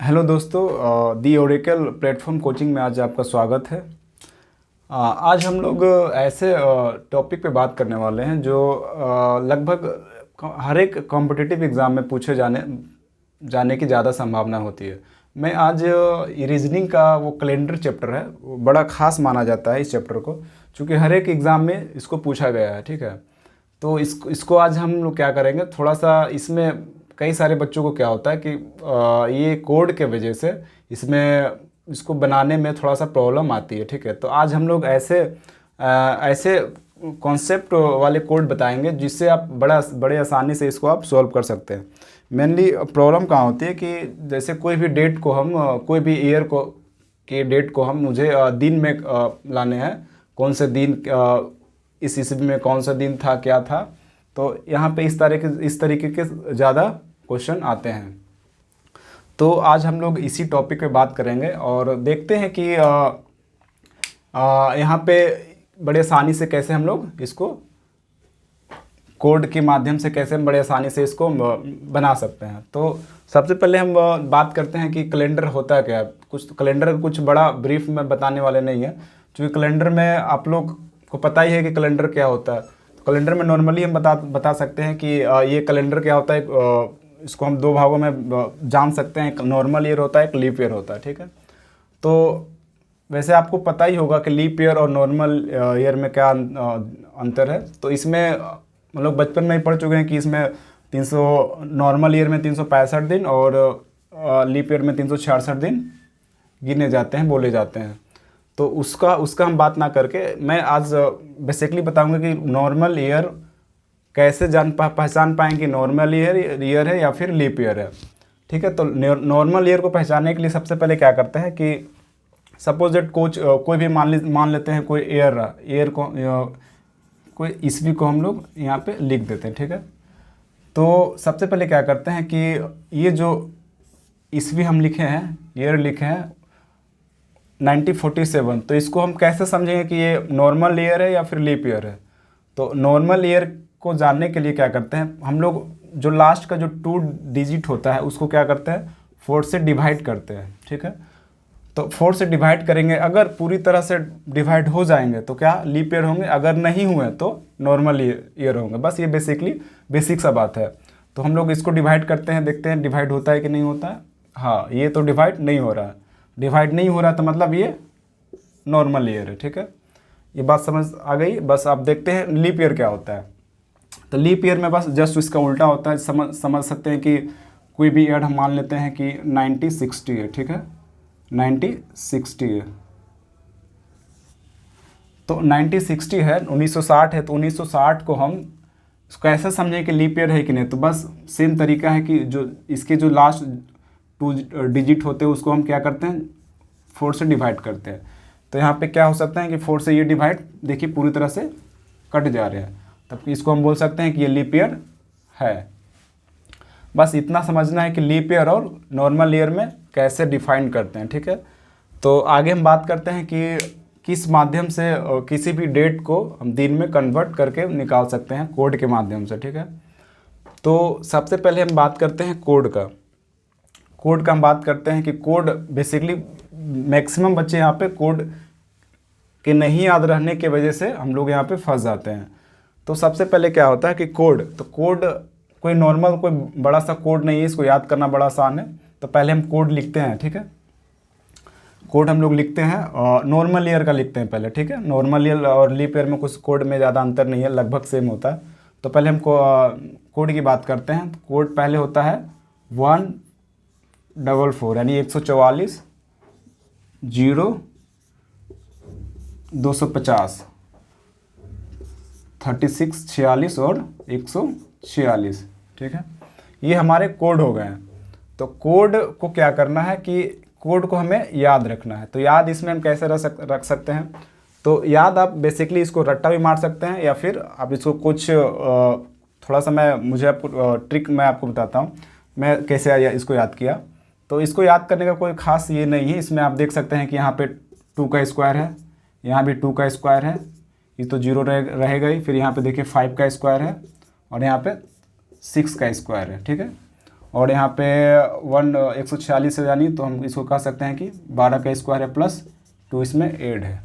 Hello दोस्तों, दी Oracle platform coaching में आज आपका स्वागत है। आज हम लोग ऐसे टॉपिक पे बात करने वाले हैं जो लगभग हर एक कॉम्पिटिटिव एग्ज़ाम में पूछे जाने की ज़्यादा संभावना होती है। मैं आज रीजनिंग का वो कैलेंडर चैप्टर है, वो बड़ा ख़ास माना जाता है इस चैप्टर को, क्योंकि हर एक एग्ज़ाम में इसको पूछा गया है। ठीक है, तो इसको आज हम लोग क्या करेंगे, थोड़ा सा इसमें कई सारे बच्चों को क्या होता है कि ये कोड के वजह से इसको बनाने में थोड़ा सा प्रॉब्लम आती है। ठीक है, तो आज हम लोग ऐसे कॉन्सेप्ट वाले कोड बताएंगे जिससे आप बड़े आसानी से इसको आप सॉल्व कर सकते हैं। मेनली प्रॉब्लम कहाँ होती है कि जैसे कोई भी डेट को हम कोई भी ईयर को के डेट को हम मुझे दिन में लाने हैं, कौन से दिन इस ईस्वी में कौन सा दिन था, क्या था। तो यहाँ पे इस तरीके के ज़्यादा क्वेश्चन आते हैं। तो आज हम लोग इसी टॉपिक पे बात करेंगे और देखते हैं कि यहाँ पे बड़े आसानी से कैसे हम लोग इसको कोड के माध्यम से कैसे हम बड़े आसानी से इसको बना सकते हैं। तो सबसे पहले हम बात करते हैं कि कैलेंडर होता है क्या। कैलेंडर कुछ बड़ा ब्रीफ में बताने वाले नहीं है, क्योंकि कैलेंडर में आप लोग को पता ही है कि कैलेंडर क्या होता है। कैलेंडर में नॉर्मली हम बता सकते हैं कि ये कैलेंडर क्या होता है। इसको हम दो भागों में जान सकते हैं, एक नॉर्मल ईयर होता है, एक लीप ईयर होता है। ठीक है, तो वैसे आपको पता ही होगा कि लीप ईयर और नॉर्मल ईयर में क्या अंतर है। तो इसमें हम लोग बचपन में ही पढ़ चुके हैं कि इसमें 300 नॉर्मल ईयर में 365 दिन और लीप ईयर में 366 दिन गिने जाते हैं, बोले जाते हैं। तो उसका हम बात ना करके मैं आज बेसिकली बताऊंगा कि नॉर्मल ईयर कैसे पहचान पाएंगे, नॉर्मल ईयर है या फिर लीप ईयर है। ठीक है, तो नॉर्मल ईयर को पहचानने के लिए सबसे पहले क्या करते हैं कि सपोज दैट कोई भी मान लेते हैं कोई ईयर को कोई ईस्वी को हम लोग यहाँ पे लिख देते हैं। ठीक है, तो सबसे पहले क्या करते हैं कि ये जो ईस्वी हम लिखे हैं, ईयर लिखे हैं 1947, तो इसको हम कैसे समझेंगे कि ये नॉर्मल ईयर है या फिर लीप ईयर है। तो नॉर्मल ईयर को जानने के लिए क्या करते हैं हम लोग, जो लास्ट का जो 2 डिजिट होता है उसको क्या करते हैं 4 से डिवाइड करते हैं। ठीक है, तो 4 से डिवाइड करेंगे, अगर पूरी तरह से डिवाइड हो जाएंगे तो क्या लीप ईयर होंगे, अगर नहीं हुए तो नॉर्मल ईयर होंगे। बस ये बेसिक सा बात है। तो हम लोग इसको डिवाइड करते हैं, देखते हैं डिवाइड होता है कि नहीं होता है। हाँ, ये तो डिवाइड नहीं हो रहा है। डिवाइड नहीं हो रहा तो मतलब ये नॉर्मल ईयर है। ठीक है, ये बात समझ आ गई। बस आप देखते हैं लीप ईयर क्या होता है। तो लीप ईयर में बस जस्ट इसका उल्टा होता है। समझ सकते हैं कि कोई भी ईयर हम मान लेते हैं कि 1960 है। ठीक है, 1960 है, तो 1960 है, 1960 है, तो 1960 को हम कैसे समझें कि लीप ईयर है कि नहीं। तो बस सेम तरीका है कि जो इसके जो लास्ट 2 डिजिट होते हैं उसको हम क्या करते हैं 4 से डिवाइड करते हैं। तो यहाँ पे क्या हो सकता है कि 4 से ये डिवाइड देखिए पूरी तरह से कट जा रहे हैं, तब इसको हम बोल सकते हैं कि ये लीप ईयर है। बस इतना समझना है कि लीप ईयर और नॉर्मल ईयर में कैसे डिफाइन करते हैं। ठीक है, तो आगे हम बात करते हैं कि किस माध्यम से किसी भी डेट को हम दिन में कन्वर्ट करके निकाल सकते हैं कोड के माध्यम से। ठीक है, तो सबसे पहले हम बात करते हैं कोड का हम बात करते हैं कि कोड बेसिकली मैक्सिमम बच्चे यहाँ पे कोड के नहीं याद रहने की वजह से हम लोग यहाँ पे फंस जाते हैं। तो सबसे पहले क्या होता है कि कोड कोई नॉर्मल कोई बड़ा सा कोड नहीं है, इसको याद करना बड़ा आसान है। तो पहले हम कोड लिखते हैं। ठीक है, कोड हम लोग लिखते हैं और नॉर्मल ईयर का लिखते हैं पहले। ठीक है, नॉर्मल ईयर और लीप ईयर में कुछ कोड में ज़्यादा अंतर नहीं है, लगभग सेम होता है। तो पहले हम कोड की बात करते हैं। कोड पहले होता है 144 यानी 144 0 250 36 46 और 146। ठीक है, ये हमारे कोड हो गए हैं। तो कोड को क्या करना है कि कोड को हमें याद रखना है। तो याद इसमें हम कैसे रख सकते हैं। तो याद आप बेसिकली इसको रट्टा भी मार सकते हैं, या फिर आप इसको कुछ थोड़ा सा मैं आपको बताता हूँ मैं कैसे इसको याद किया। तो इसको याद करने का कोई खास ये नहीं है। इसमें आप देख सकते हैं कि यहाँ पे 2 का स्क्वायर है, यहाँ भी 2 का स्क्वायर है, ये तो 0 रहेगा ही। फिर यहाँ पे देखिए 5 का स्क्वायर है और यहाँ पे 6 का स्क्वायर है। ठीक है, और यहाँ पे 146 है, यानी तो हम इसको कह सकते हैं कि 12 का स्क्वायर है प्लस 2 इसमें ऐड है।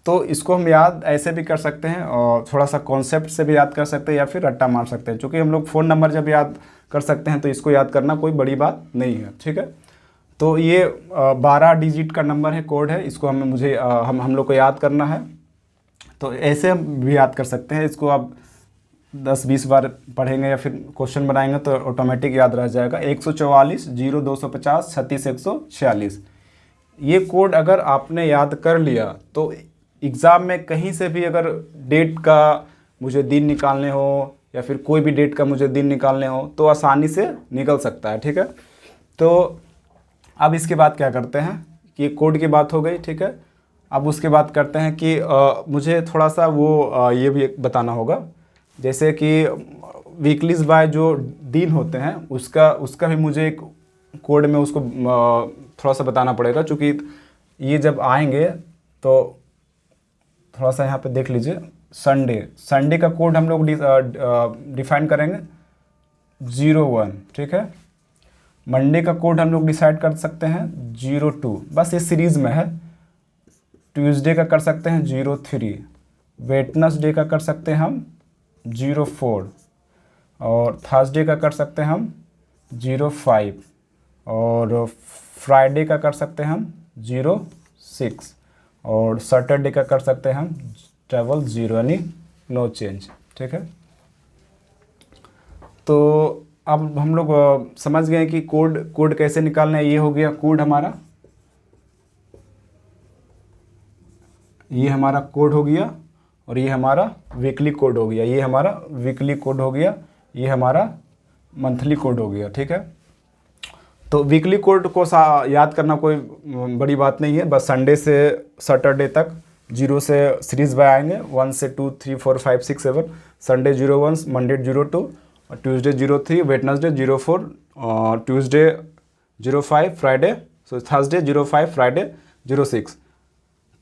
तो इसको हम याद ऐसे भी कर सकते हैं और थोड़ा सा कॉन्सेप्ट से भी याद कर सकते हैं या फिर रट्टा मार सकते हैं। क्योंकि हम लोग फ़ोन नंबर जब याद कर सकते हैं तो इसको याद करना कोई बड़ी बात नहीं है, ठीक है। तो ये 12 डिजिट का नंबर है, कोड है, इसको हम लोग को याद करना है। तो ऐसे हम भी याद कर सकते हैं, इसको आप 10-20 बार पढ़ेंगे या फिर क्वेश्चन बनाएंगे तो ऑटोमेटिक याद रह जाएगा। 144 0 250 36 146, ये कोड अगर आपने याद कर लिया तो एग्ज़ाम में कहीं से भी अगर डेट का मुझे दिन निकालने हो या फिर कोई भी डेट का मुझे दिन निकालने हो तो आसानी से निकल सकता है, ठीक है। तो अब इसके बाद क्या करते हैं कि कोड की बात हो गई, ठीक है। अब उसके बाद करते हैं कि मुझे थोड़ा सा ये भी बताना होगा, जैसे कि वीकलीज बाय जो दिन होते हैं उसका भी मुझे एक कोड में उसको थोड़ा सा बताना पड़ेगा। चूँकि ये जब आएंगे तो थोड़ा सा यहाँ पे देख लीजिए, संडे का कोड हम लोग डिफाइन करेंगे 01, ठीक है। मंडे का कोड हम लोग डिसाइड कर सकते हैं 02, बस ये सीरीज़ में है। ट्यूसडे का कर सकते हैं 03, वेडनेसडे का कर सकते हैं हम 04, और थर्सडे का कर सकते हैं हम 05, और फ्राइडे का कर सकते हैं हम 06, और सैटरडे का कर सकते हैं हम 00, यानी नो चेंज, ठीक है। तो अब हम लोग समझ गए कि कोड कैसे निकालना है। ये हो गया कोड हमारा, ये हमारा कोड हो गया, और ये हमारा वीकली कोड हो गया, ये हमारा वीकली कोड हो गया, ये हमारा मंथली कोड हो गया, ठीक है। तो वीकली कोड को याद करना कोई बड़ी बात नहीं है, बस संडे से सैटरडे तक 0 से सीरीज बाय आएंगे, 1 से 2 3 4 5 6 7, Sunday 01, Monday 02, Tuesday 03, Wednesday 04, Tuesday 05, Friday Thursday 05, Friday 06।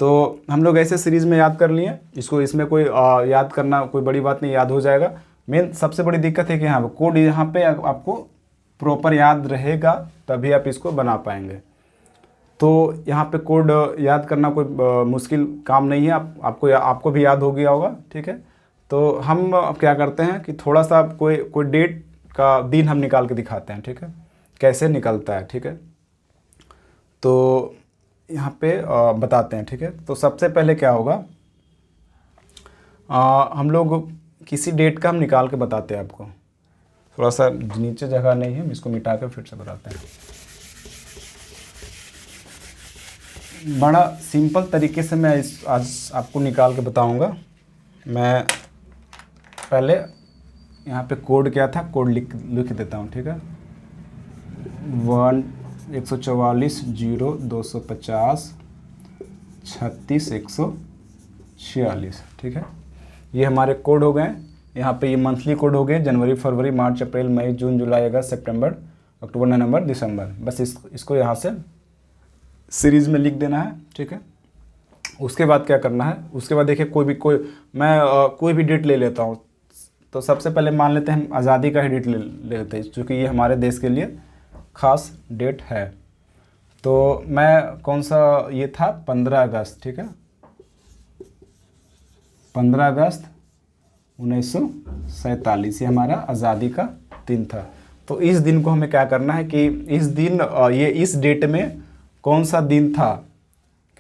तो हम लोग ऐसे सीरीज़ में याद कर लिए इसको, इसमें कोई याद करना कोई बड़ी बात नहीं, याद हो जाएगा। मेन सबसे बड़ी दिक्कत है कि हाँ कोड यहाँ पे आपको प्रॉपर याद रहेगा तभी आप इसको बना पाएंगे। तो यहाँ पे कोड याद करना कोई मुश्किल काम नहीं है, आपको भी याद हो गया होगा, ठीक है। तो हम अब क्या करते हैं कि थोड़ा सा कोई डेट का दिन हम निकाल के दिखाते हैं, ठीक है, कैसे निकलता है, ठीक है। तो यहाँ पे बताते हैं, ठीक है। तो सबसे पहले क्या होगा, हम लोग किसी डेट का हम निकाल के बताते हैं आपको। थोड़ा सा नीचे जगह नहीं है, हम इसको मिटा के फिर से बताते हैं। बड़ा सिंपल तरीके से मैं आज आपको निकाल के बताऊंगा। मैं पहले यहाँ पे कोड क्या था, कोड लिख देता हूँ, ठीक है। 144 0 250 36 146, ठीक है। ये हमारे कोड हो गए। यहाँ पे ये मंथली कोड हो गए, जनवरी फरवरी मार्च अप्रैल मई जून जुलाई अगस्त सितंबर अक्टूबर नवंबर दिसंबर। बस इसको यहाँ से सीरीज़ में लिख देना है, ठीक है। उसके बाद क्या करना है, उसके बाद देखिए कोई भी डेट ले लेता हूँ। तो सबसे पहले मान लेते हैं हम आज़ादी का ही डेट ले लेते हैं, क्योंकि ये हमारे देश के लिए ख़ास डेट है। तो मैं कौन सा ये था 15 अगस्त, ठीक है, 15 अगस्त 1947 ये हमारा आज़ादी का दिन था। तो इस दिन को हमें क्या करना है कि इस डेट में कौन सा दिन था,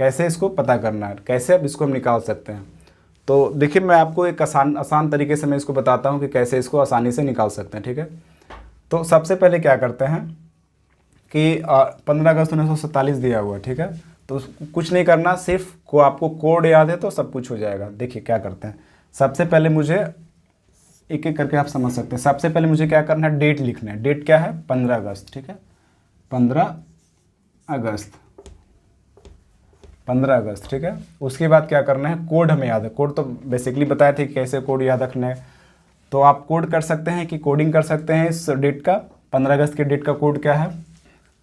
कैसे इसको पता करना है, कैसे अब इसको हम निकाल सकते हैं। तो देखिए मैं आपको एक आसान तरीके से मैं इसको बताता हूँ कि कैसे इसको आसानी से निकाल सकते हैं, ठीक है। तो सबसे पहले क्या करते हैं कि 15 अगस्त 1947 दिया हुआ है, ठीक है। तो कुछ नहीं करना, सिर्फ आपको कोड याद है तो सब कुछ हो जाएगा। देखिए क्या करते हैं, सबसे पहले मुझे एक एक करके आप समझ सकते हैं। सबसे पहले मुझे क्या करना है, डेट लिखना है। डेट क्या है, 15 अगस्त, ठीक है, 15 अगस्त, 15 अगस्त, ठीक है। उसके बाद क्या करना है, कोड हमें याद है। कोड तो बेसिकली बताए थे कि कैसे कोड याद रखना है। तो आप कोड कर सकते हैं कि कोडिंग कर सकते हैं इस डेट का, 15 अगस्त के डेट का कोड क्या है।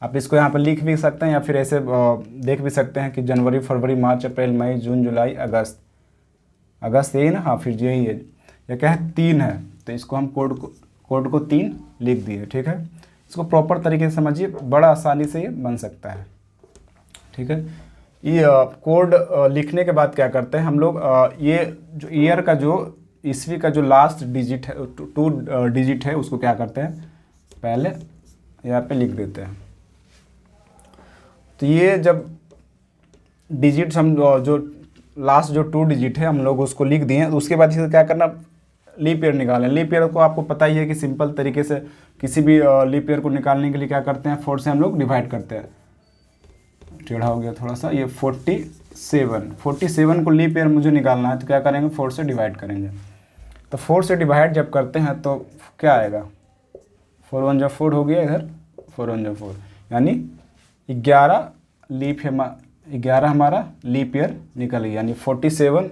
आप इसको यहाँ पर लिख भी सकते हैं या फिर ऐसे देख भी सकते हैं कि जनवरी फरवरी मार्च अप्रैल मई जून जुलाई अगस्त यही ना, हाँ फिर यही है। या क्या है, 3 है, तो इसको हम कोड को 3 लिख दिए। ठीक है, इसको प्रॉपर तरीके से समझिए, बड़ा आसानी से ये बन सकता है। ठीक है, ये कोड लिखने के बाद क्या करते हैं हम लोग, ये जो ईयर का जो ईस्वी का जो लास्ट डिजिट है, 2 डिजिट है, उसको क्या करते हैं पहले यहाँ पे लिख देते हैं। तो ये जब डिजिट्स हम जो लास्ट जो 2 डिजिट है हम लोग उसको लिख दिए, तो उसके बाद इसे क्या करना, लीप ईयर निकालें। लीप ईयर को आपको पता ही है कि सिंपल तरीके से किसी भी लीप ईयर को निकालने के लिए क्या करते हैं, 4 से हम लोग डिवाइड करते हैं। टेढ़ा हो गया थोड़ा सा, ये 47 को लीप ईयर मुझे निकालना है, तो क्या करेंगे 4 से डिवाइड करेंगे। तो 4 से डिवाइड जब करते हैं तो क्या आएगा, 4 1 4 हो गया, इधर 4 1 4, यानी 11 हमारा लीप ईयर निकल गया, यानी 47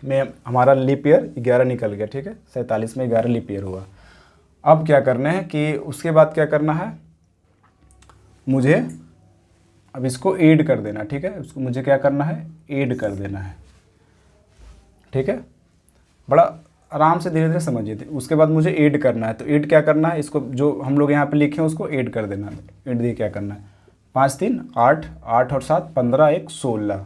में हमारा लीप ईयर 11 निकल गया। ठीक है, 47 में 11 लीप ईयर हुआ। अब क्या करना है कि उसके बाद क्या करना है, मुझे अब इसको ऐड कर देना। ठीक है, उसको मुझे क्या करना है, ऐड कर देना है। ठीक है, बड़ा आराम से धीरे धीरे समझिए थे। उसके बाद मुझे ऐड करना है, तो ऐड क्या करना है, इसको जो हम लोग यहाँ पे लिखे हैं उसको ऐड कर देना है। ऐड दिए क्या करना है, 5 3 8, 8 और 7 15 1 16।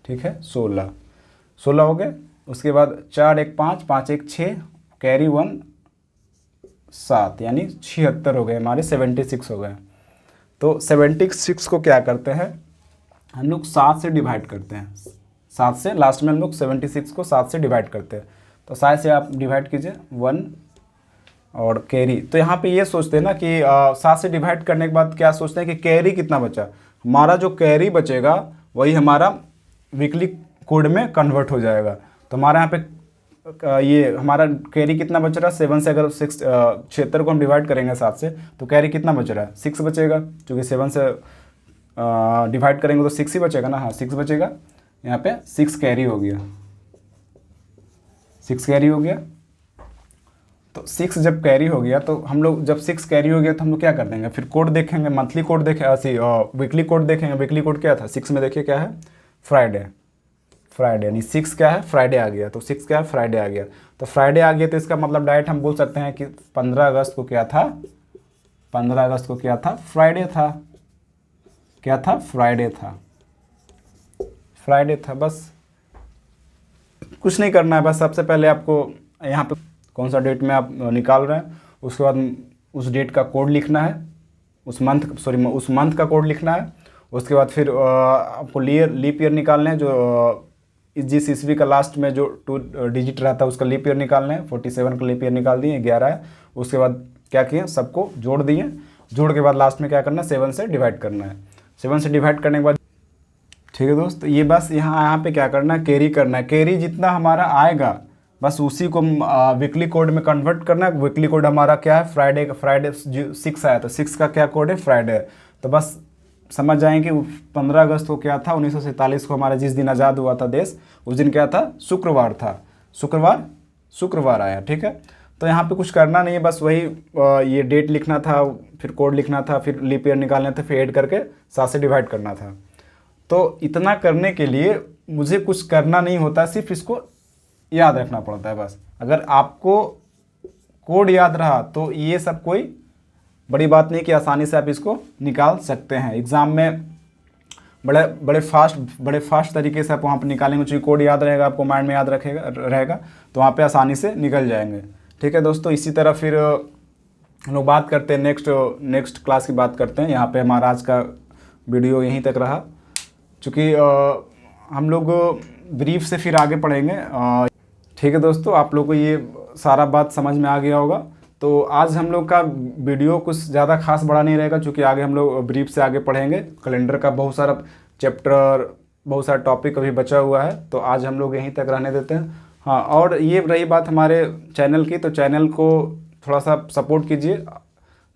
ठीक है, 16 हो गए। उसके बाद 4 1 5, 5 1 6, कैरी 1 7, यानी 76 हो गए हमारे, 76 हो गए। तो 76 को क्या करते हैं हम लोग 7 से डिवाइड करते हैं। 7 से लास्ट में हम लोग 76 को 7 से डिवाइड करते हैं। तो 7 से आप डिवाइड कीजिए 1 और कैरी। तो यहाँ पे ये सोचते हैं ना कि 7 से डिवाइड करने के बाद क्या सोचते हैं कि कैरी कितना बचा, हमारा जो कैरी बचेगा वही हमारा वीकली कोड में कन्वर्ट हो जाएगा। तो हमारा यहाँ पे ये हमारा कैरी कितना बच रहा है, 7 से अगर 76 को हम डिवाइड करेंगे 7 से, तो कैरी कितना बच रहा है, 6 बचेगा, क्योंकि 7 से डिवाइड करेंगे तो 6 ही बचेगा ना। हाँ, 6 बचेगा, यहाँ पे 6 कैरी हो गया, 6 कैरी हो गया। तो 6 जब कैरी हो गया, तो हम लोग जब 6 कैरी हो गया तो हम लोग क्या कर देंगे, फिर कोड देखेंगे, मंथली कोड देखें, वीकली कोड देखेंगे। वीकली कोड क्या था, 6 में देखिए क्या है, फ्राइडे, यानी 6 क्या है, फ्राइडे आ गया। तो 6 क्या है, फ्राइडे आ गया। तो फ्राइडे आ गया, तो इसका मतलब डायरेक्ट हम बोल सकते हैं कि 15 अगस्त को क्या था, 15 अगस्त को क्या था, फ्राइडे था। क्या था, फ्राइडे था, फ्राइडे था। बस कुछ नहीं करना है, बस सबसे पहले आपको यहाँ पे कौन सा डेट में आप निकाल रहे हैं, उसके बाद उस डेट का कोड लिखना है, उस मंथ का कोड लिखना है। उसके बाद फिर आपको लीप ईयर निकालना है, जो जिस ईस्वी का लास्ट में जो 2 डिजिट रहता है उसका लीप ईयर निकालना है। 47 का लीप ईयर निकाल दिए, 11 है। उसके बाद क्या किए, सबको जोड़ दिए। जोड़ के बाद लास्ट में क्या करना है, 7 से डिवाइड करना है। 7 से डिवाइड करने के बाद ठीक है दोस्त, ये बस यहाँ पे क्या करना है, कैरी करना है। कैरी जितना हमारा आएगा बस उसी को वीकली कोड में कन्वर्ट करना है। वीकली कोड हमारा क्या है, फ्राइडे 6 आया, तो 6 का क्या कोड है, फ्राइडे। तो बस समझ जाएंगे 15 अगस्त को क्या था, 1947 को हमारा जिस दिन आज़ाद हुआ था देश, उस दिन क्या था, शुक्रवार था। शुक्रवार आया। ठीक है, तो यहाँ पे कुछ करना नहीं है, बस वही ये डेट लिखना था, फिर कोड लिखना था, फिर लीप ईयर निकालना था, फिर ऐड करके 7 से डिवाइड करना था। तो इतना करने के लिए मुझे कुछ करना नहीं होता, सिर्फ इसको याद रखना पड़ता है बस। अगर आपको कोड याद रहा तो ये सब कोई बड़ी बात नहीं कि आसानी से आप इसको निकाल सकते हैं। एग्ज़ाम में बड़े फास्ट तरीके से आप वहाँ पर निकालेंगे, क्योंकि कोड याद रहेगा, आपको माइंड में याद रहेगा, तो वहाँ पे आसानी से निकल जाएंगे। ठीक है दोस्तों, इसी तरह फिर हम लोग बात करते हैं नेक्स्ट क्लास की बात करते हैं। यहाँ पे हमारा आज का वीडियो यहीं तक रहा, चूँकि हम लोग ब्रीफ से फिर आगे पढ़ेंगे। ठीक है दोस्तों, आप लोग को ये सारा बात समझ में आ गया होगा। तो आज हम लोग का वीडियो कुछ ज़्यादा खास बड़ा नहीं रहेगा, क्योंकि आगे हम लोग ब्रीफ से आगे पढ़ेंगे। कैलेंडर का बहुत सारा चैप्टर, बहुत सारा टॉपिक अभी बचा हुआ है, तो आज हम लोग यहीं तक रहने देते हैं। हाँ, और ये रही बात हमारे चैनल की, तो चैनल को थोड़ा सा सपोर्ट कीजिए,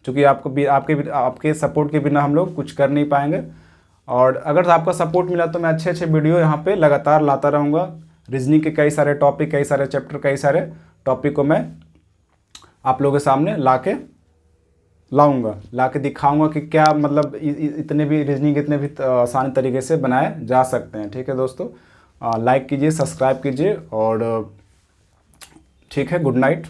क्योंकि आपके सपोर्ट के बिना हम लोग कुछ कर नहीं पाएंगे। और अगर आपका सपोर्ट मिला तो मैं अच्छे वीडियो यहाँ पे लगातार लाता रहूँगा। रीजनिंग के कई सारे टॉपिक, कई सारे चैप्टर, कई सारे टॉपिक को मैं आप लोगों के सामने ला के दिखाऊंगा कि क्या मतलब इतने भी रीजनिंग इतने भी आसान तरीके से बनाए जा सकते हैं। ठीक है दोस्तों, लाइक कीजिए, सब्सक्राइब कीजिए, और ठीक है, गुड नाइट।